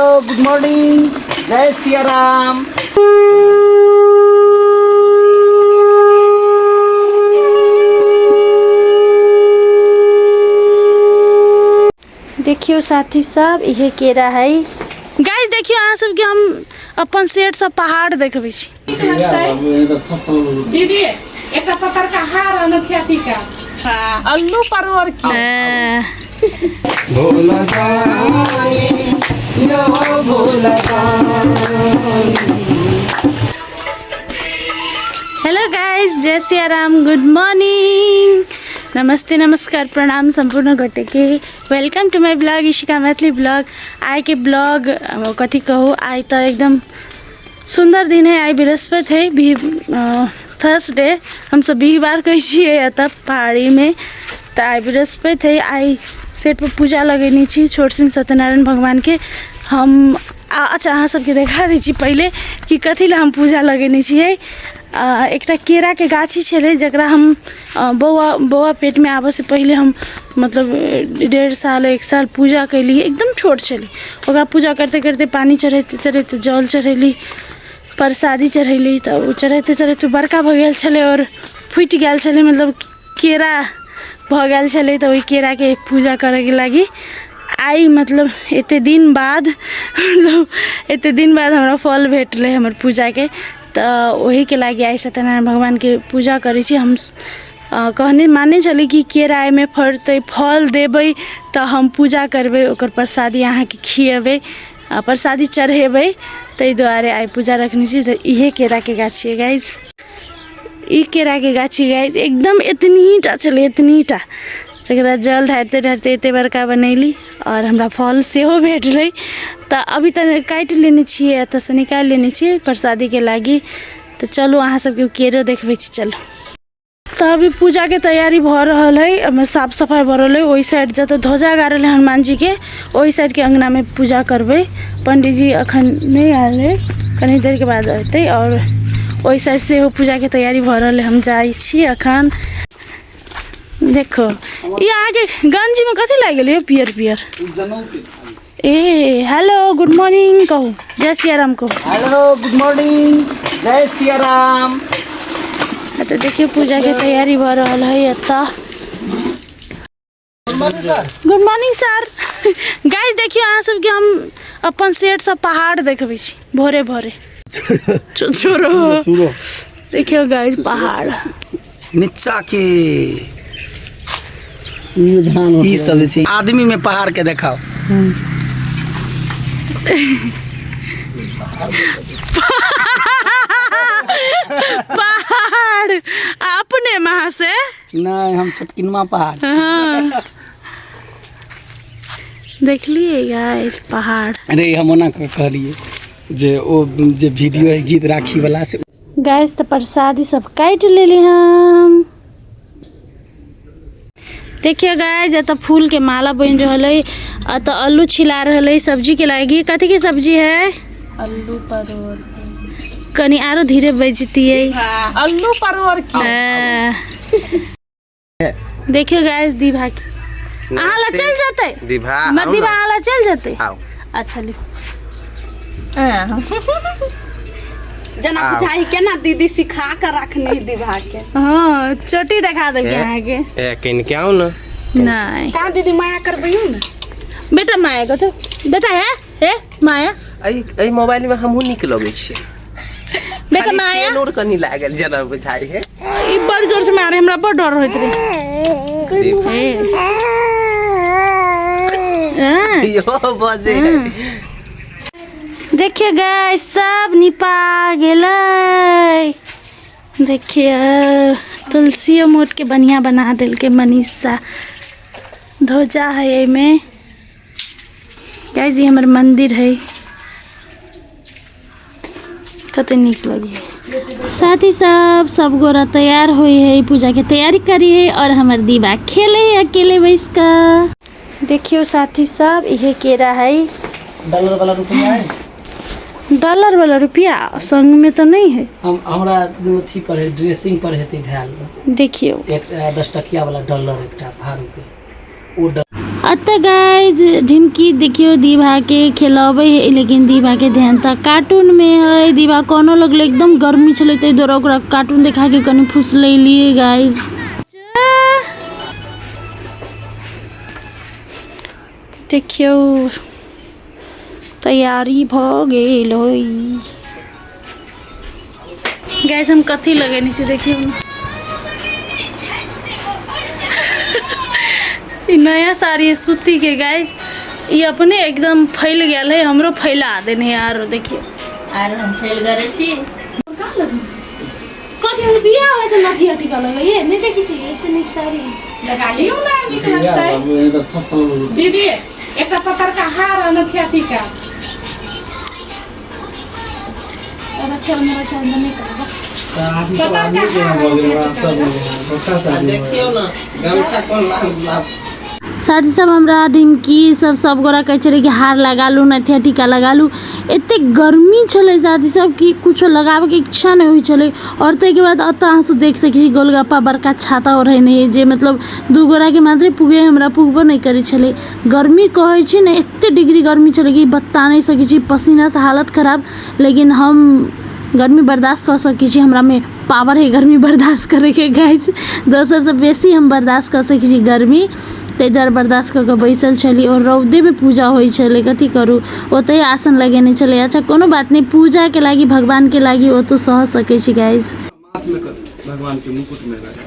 Hello good morning, जय सिया राम। देखियो साथी सब, ये केरा है गाइस। देखियो अहाँ सब के हम अपन सेट सब पहाड़ देखबे छी। दीदी एक पत्थर का हार न खेती का आलू परवर की भोला जाने यो भोला हेलो गाइस, जय सिया राम, गुड मॉर्निंग, नमस्ते, नमस्कार, प्रणाम संपूर्ण घटे के। Welcome to my blog Ishika Maithili blog. आए के ब्लॉग कथी कहूँ, आए तो एकदम सुंदर दिन है। आई बृहस्पति है, थर्सडे, हम सब बिहिबार कहे तब पहाड़ी में। तो आई बृहस्पति है, आई सेट पर पूजा लगेनी छी छोट सिंह सत्यनारायण भगवान के। हम अच्छा अहाँ सबके देखा दी छी पहले कि कथी ला हम पूजा लगेनी छियै। एकटा केरा के गाछी छलै जकरा हम बौआ पेट में आबे से पहले हम मतलब 1.5 साल 1 साल पूजा कैली। एकदम छोट छलै, ओकरा पूजा करते करते पानी चढ़ैते चढ़ैते जल चढ़ैली, प्रसादी चढ़ैली। तो वो चढ़ैते चढ़ैते बड़का भऽ गेल छलै और फुटि गेल छलै, मतलब केरा भऽ गेल छलै। तो ओहि केरा के पूजा करे के लागी आई मतलब एते दिन बाद हमरा फल भेटले हमर पूजा के। तो वही के लागी आई सत्यनारायण भगवान के पूजा करै छी। हम कहने माने चली कि केरा में फड़ते फल देबै तो हम पूजा करबै, ओकर प्रसादी अहाँ के खिएबै, प्रसादी चढ़ेबै। ताहि दुआरे आई पूजा रखनी छी। तो इहे केरा के गाछी है गाइज, ई केरा के गाछी गाइज एकदम एतनीटा छलै, एतनीटा जकरा जल ढारते ढारते एते बड़का बनैली और हमरा फल सेहो भेटलै। तो अभी तक काटि लेने छियै, एतऽ से निकालि लेने छियै प्रसादी के लागी। तो चलू अहाँ सबके केरो देखबै छी, चलू। तो अभी पूजा के तैयारी भऽ रहल है, साफ सफाई भऽ रहल है। ओहि साइड जतऽ ध्वजा गाड़ल है हनुमान जी के, ओहि साइड के अंगना में पूजा करबै। पंडित जी अखन नहीं आयल है, कनी देर के बाद अयतै। और ओहि साइड से पूजा के तैयारी भऽ रहल है, हम जाइ छी अखन। देखो ये आगे गंजी में कथी लाग गेलै पियर पियर ए। हेलो गुड मॉर्निंग कहू, जय सिया राम कहू। हेलो गुड मॉर्निंग, जय सिया राम। तो देखिए पूजा के तैयारी भऽ रहल है एतऽ। Good morning sir. गाइस देखियो अहाँ सबके हम अपन सेट सब पहाड़ देखबै छी भोरे भोरे। चुरो देखियो गाइस पहाड़ नीचा के ई सब छै। आदमी में पहाड़ के देखाओ। पहाड़ अपने वहाँ से नहीं, हम छोटकिनमा पहाड़। हाँ। देख लिए गाइस पहाड़। अरे हम ओना कहलिए जे ओ जे वीडियो है गीत राखी वाला से। गाइस तो प्रसादी सब काट लेली हम। देखिए गाइस एतऽ फूल के माला बन रहल है, अतऽ आलू छिला रहल है सब्जी के लागी। कथी की सब्जी है? आलू परवर। कनी आरो धीरे बजती है, आलू परवर की। देखियो गाइस दीभा के आला चल जाते, दीभा हमर दीभा आला चल जाते। आओ अच्छा ली जना बुझाई केना दीदी सिखा कर रखनी दीभा के। हाँ चोटी दिखा दे यहाँ के। ए कहीं क्या हो ना नहीं का दीदी माया करबैयो ना बेटा, माया को तो बेटा है माया। आई मोबाइल में हमहू निक लगे छी बेटा माया नोर कनी लागल जना बुझाई है। ई बड़ जोर से मारे, हमरा बड़ डर होइत रहे। यो बजे देखिए गाइस सब निपा गेलै। देखिए तुलसियो मोट के बढ़िया बना दिल के मनीषा। ध्वजा है एमे गाइस, ये हमार मंदिर है, कते निक लगी। साथ ही सब गोरा तैयार हुई है, पूजा की तैयारी करी है और हमार दीवा खेले है अकेले बैस का। देखियो साथी सब, ये केरा है। डॉलर वाला रुपया है, डॉलर वाला रुपया संग में तो नहीं है। हमरा अथी पर है, ड्रेसिंग पर हेतै धैल। देखियो एक 10 टकिया वाला डॉलर एकटा 12 रुपया। ओ अतः गाइज ढिमकी देखियो दीवा के खिलावे है, लेकिन दीवा के ध्यान तक कार्टून में है। दीवा कोनो लगले एकदम गर्मी छले ते द्वारा ओकरा कार्टून देखा के कनी फुस ले लिए गाइज। देखियो तैयारी भ गेल होई गाइज। हम कथी लगेनी से देखियो नया साड़ी है सूती के गाइस। ये अपने एकदम फैल गया है, हमरो फैला देने यार। देखिए आर हम फेल करे छी कथी हम बिया होय से नथी टिका लगे ये नहीं देखी छी इतनी साड़ी लगा लियो ना नीक लगतै दीदी। एकटा पत्थर का हार नथिया टिका और अच्छा मेरा चंदन नहीं करबा। देखियो ना गमछा कोन लाभ साथी सब हमरा डिमकी सब गोरा कहे छले कि हार लगा लू नथिया टीका लगा लू। एते गर्मी छले साथी सब कि कुछ लगाबे के इच्छा नहीं हुई छले। और ते के बाद अत आंसू देख सकी गोलगप्पा बड़का छाता और है नहीं जे मतलब दू गोरा के मात्रे पुगे हमरा पुगबो नहीं करे छले। गर्मी कहे छी ने एते डिग्री गर्मी छले कि बता नहीं सकी छी, पसीना से हालत खराब। लेकिन हम गर्मी बर्दाश्त कर सकी छी, हमरा में पावर है गर्मी बर्दाश्त करे के गाइस। दोसर से बेसी हम बर्दाश्त कर सकी छी गर्मी, ते डर बर्दाश्त करके बैसल छली। और रौदे में पूजा होई छले, कथी करू ओते आसन लगेने छले। अच्छा कोनो बात नहीं, पूजा के लागी भगवान के लागी ओ तो सह सके छी गाइस। भगवान के मुकुट में लगा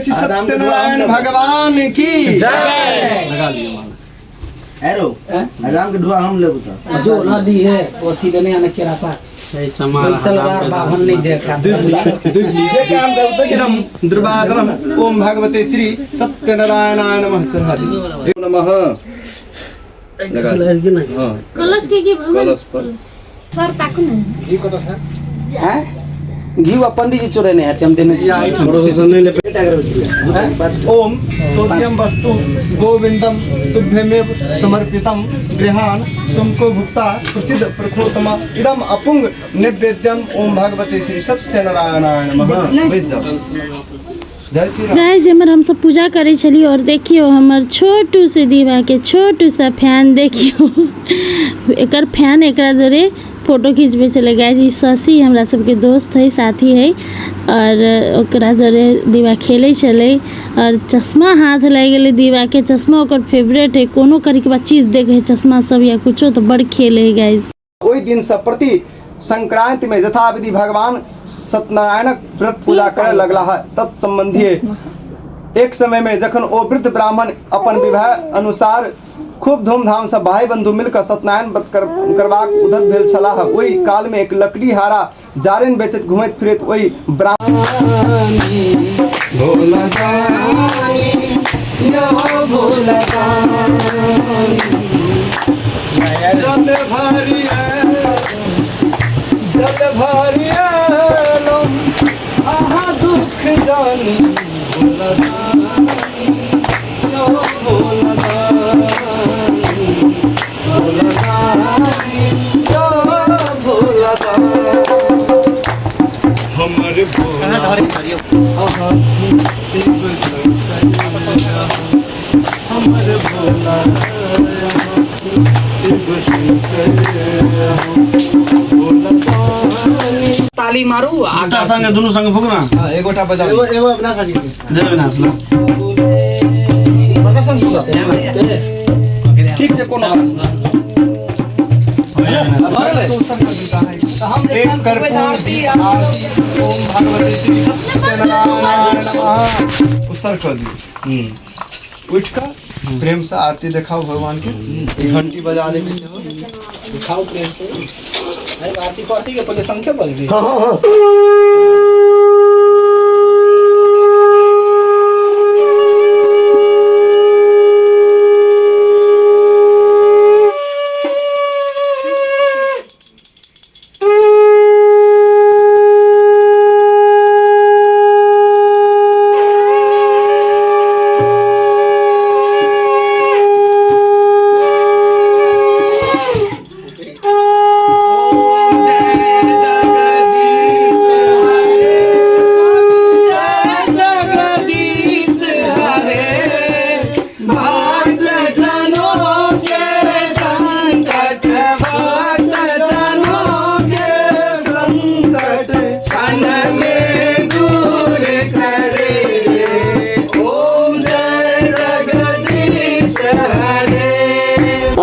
सत्यनारायण भगवान की जय। लगा लियो माला एरो हजाम के धुआ हम लेबू त जो नदी है ओथी देने आने केरा पा बैसलगार बाभन नहीं देखा जे काम करते कि हम द्रुवादरम ओम भगवते श्री सत्यनारायणाय नमः चढ़ा दी नमः लगा हां कलश के भगवान कलश पर सर ताकू न जी कत था हैं घी पंडित जी चोरे ने हटे हम देने छी ओम तोयम वस्तु गोविंदम तुभ्यमेव समर्पितम गृहान सुमको भुक्ता प्रसिद्ध प्रखोतम इदम अपुंग नैवेद्यम ओम भगवते श्री सत्यनारायणाय नमः। बैठ जाओ। जय श्री राम। गाइस हमर हम सब पूजा करे छली। और देखियो हमर छोटू से दीवा के छोटू सा फैन देखियो एकर फैन एकरा जरे फोटो खींचबे चले गाइस। ई शशि हमरा सबके दोस्त है, साथी है। और ओकरा जरे दीवा खेले चले और चश्मा हाथ लग गए दीवा के। चश्मा ओकर फेवरेट है, कोनो करी के बाद चीज देखे चश्मा सब या कुछो तो बड़ खेले है गाइस। ओई दिन से प्रति संक्रांति में यथाविधि भगवान सत्यनारायण व्रत पूजा करे लगला है। तत्संबंधी एक समय में जखन ओ वृद्ध ब्राह्मण अपन विवाह अनुसार खूब धूमधाम से भाई बंधु मिलकर सत्यनारायण व्रत करबाक उद्यत भेल छला है। ओई काल में एक लकड़ी हारा जारन बेचत घुमैत फिरैत ओई ब्राह्मण भोला जानी यो भोला जानी जल भरिया आहा दुख जानी भोला जानी यो भोला जानी भोला जानी यो भोला जानी हमर भोला आहा शिव शंकर हमर भोला शिव शंकर ताली मारू आटा संग दोनों संग फुकना। हां एगोटा बजाओ एगो अपना साजी दे विनाश लो बका संग फुका ठीक से कोनो हम एक करपूर आरती ओम भगवते श्री सत्यनारायण नमः उत्सर्ग कर दी। उठ कर प्रेम से आरती दिखाओ भगवान के। एक घंटी बजा दे किसी हो दिखाओ प्रेम से। अरे आरती पार्टी के पहले संख्या बोल दी। हां हां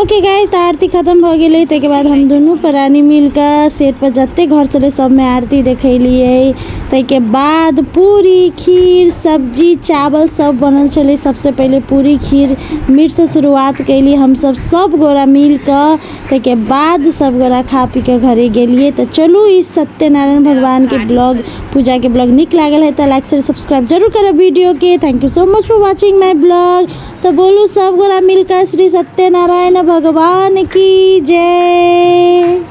ओके गाइस, आरती खत्म हो गई। तक बाद हम दोनों प्राणी मिलकर सेट पर जते घर चले सब में आरती देखलिए। तक बाद पूरी खीर सब्जी चावल सब बनल चले। सबसे पहले पूरी खीर मीट से शुरुआत कैली हम सब गोरा मिलकर। तक बाद सब गोरा खा पी के घरे गेलिए। तो चलू इस सत्यनारायण भगवान के ब्लॉग पूजा के ब्लॉग निक लागल है तो लाइक शेयर सब्सक्राइब जरूर करब वीडियो के। Thank you so much for watching my blog. तो बोलू सब गोरा मिलकर श्री सत्यनारायण भगवान की जय।